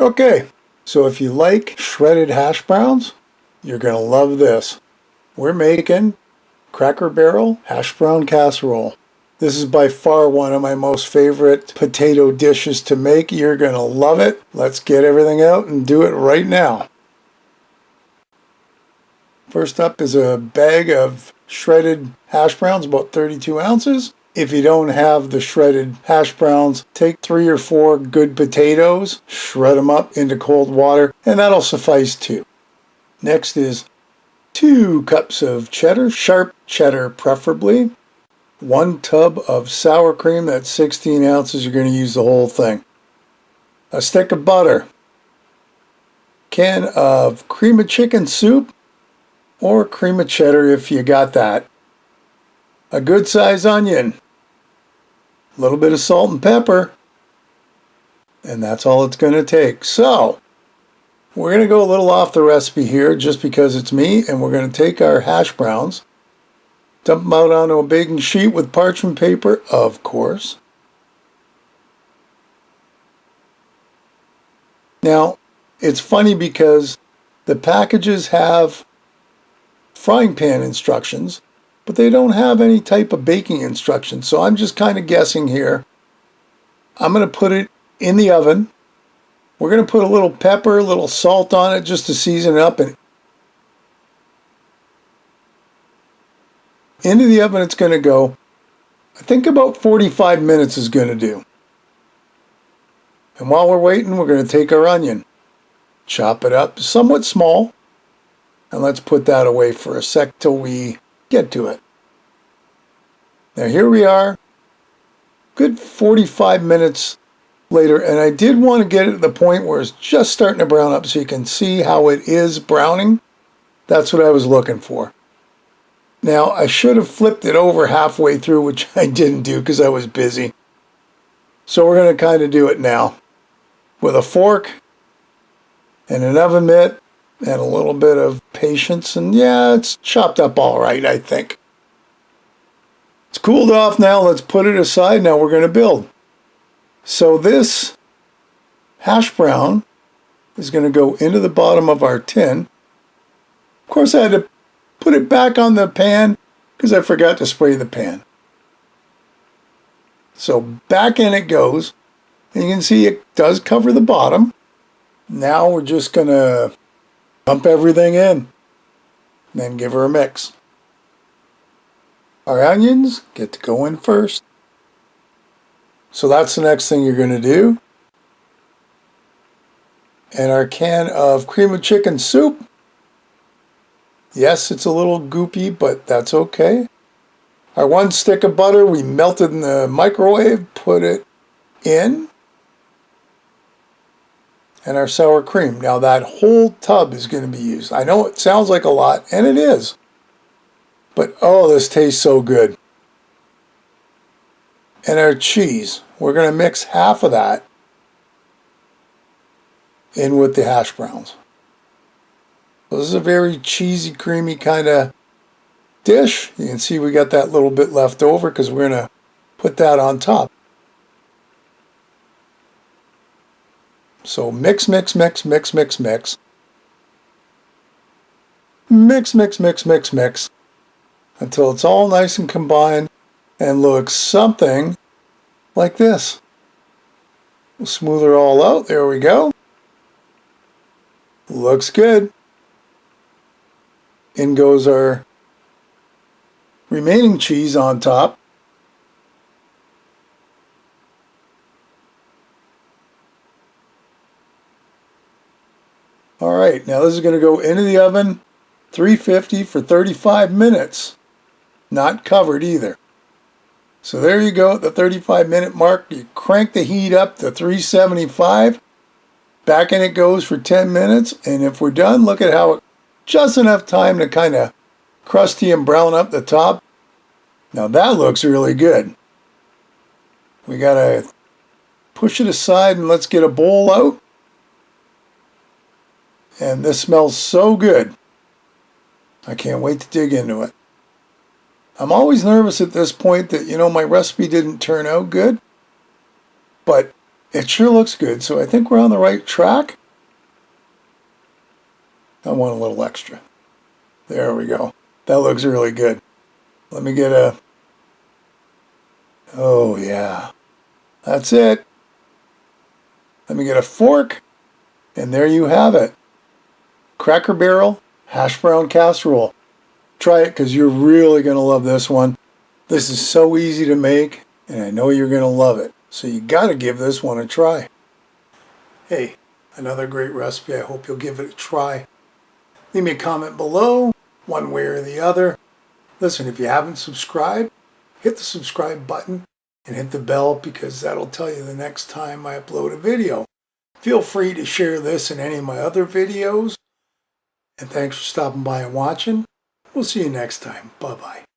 Okay, so if you like shredded hash browns, you're going to love this. We're making Cracker Barrel Hashbrown Casserole. This is by far one of my most favorite potato dishes to make. You're going to love it. Let's get everything out and do it right now. First up is a bag of shredded hash browns, about 32 ounces. If you don't have the shredded hash browns, take 3 or 4 good potatoes, shred them up into cold water, and that'll suffice too. Next is 2 cups of cheddar, sharp cheddar preferably. 1 tub of sour cream, that's 16 ounces, you're going to use the whole thing. A stick of butter. Can of cream of chicken soup, or cream of cheddar if you got that. A good size onion. A little bit of salt and pepper. And that's all it's going to take. So, we're going to go a little off the recipe here just because it's me, and we're going to take our hash browns, dump them out onto a baking sheet with parchment paper, of course. Now, it's funny because the packages have frying pan instructions, but they don't have any type of baking instructions. So I'm just kind of guessing here. I'm going to put it in the oven. We're going to put a little pepper, a little salt on it just to season it up, and into the oven it's going to go. I think about 45 minutes is going to do. And while we're waiting, we're going to take our onion, chop it up somewhat small, and let's put that away for a sec till we get to it. Now here we are, good 45 minutes later, and I did want to get it to the point where it's just starting to brown up so you can see how it is browning. That's what I was looking for. Now I should have flipped it over halfway through, which I didn't do because I was busy. So we're going to kind of do it now with a fork and an oven mitt and a little bit of patience, and yeah, it's chopped up all right, I think. It's cooled off now. Let's put it aside. Now we're going to build. So this hash brown is going to go into the bottom of our tin. Of course, I had to put it back on the pan because I forgot to spray the pan. So back in it goes, and you can see it does cover the bottom. Now we're just going to dump everything in, and then give her a mix. Our onions get to go in first. So that's the next thing you're going to do. And our can of cream of chicken soup. Yes, it's a little goopy, but that's okay. Our 1 stick of butter we melted in the microwave, put it in. And our sour cream. Now that whole tub is going to be used. I know it sounds like a lot, and it is. But oh, this tastes so good. And our cheese. We're going to mix half of that in with the hash browns. So this is a very cheesy, creamy kind of dish. You can see we got that little bit left over because we're going to put that on top. So mix, mix, mix, mix, mix, mix. Mix, mix, mix, mix, mix. Until it's all nice and combined and looks something like this. We'll smooth her all out. There we go. Looks good. In goes our remaining cheese on top. Alright, now this is going to go into the oven, 350 for 35 minutes. Not covered either. So there you go at the 35-minute mark. You crank the heat up to 375. Back in it goes for 10 minutes. And if we're done, look at how just enough time to kind of crusty and brown up the top. Now that looks really good. We got to push it aside and let's get a bowl out. And this smells so good. I can't wait to dig into it. I'm always nervous at this point that, my recipe didn't turn out good. But It sure looks good, so I think we're on the right track. I want a little extra. There we go. That looks really good. Let me get a... Oh, yeah. That's it. Let me get a fork, and there you have it. Cracker Barrel Hash Brown Casserole. Try it because you're really going to love this one. This is so easy to make, and I know you're going to love it. So you got to give this one a try. Hey, another great recipe. I hope you'll give it a try. Leave me a comment below, one way or the other. Listen, if you haven't subscribed, hit the subscribe button and hit the bell because that'll tell you the next time I upload a video. Feel free to share this and any of my other videos. And thanks for stopping by and watching. We'll see you next time. Bye-bye.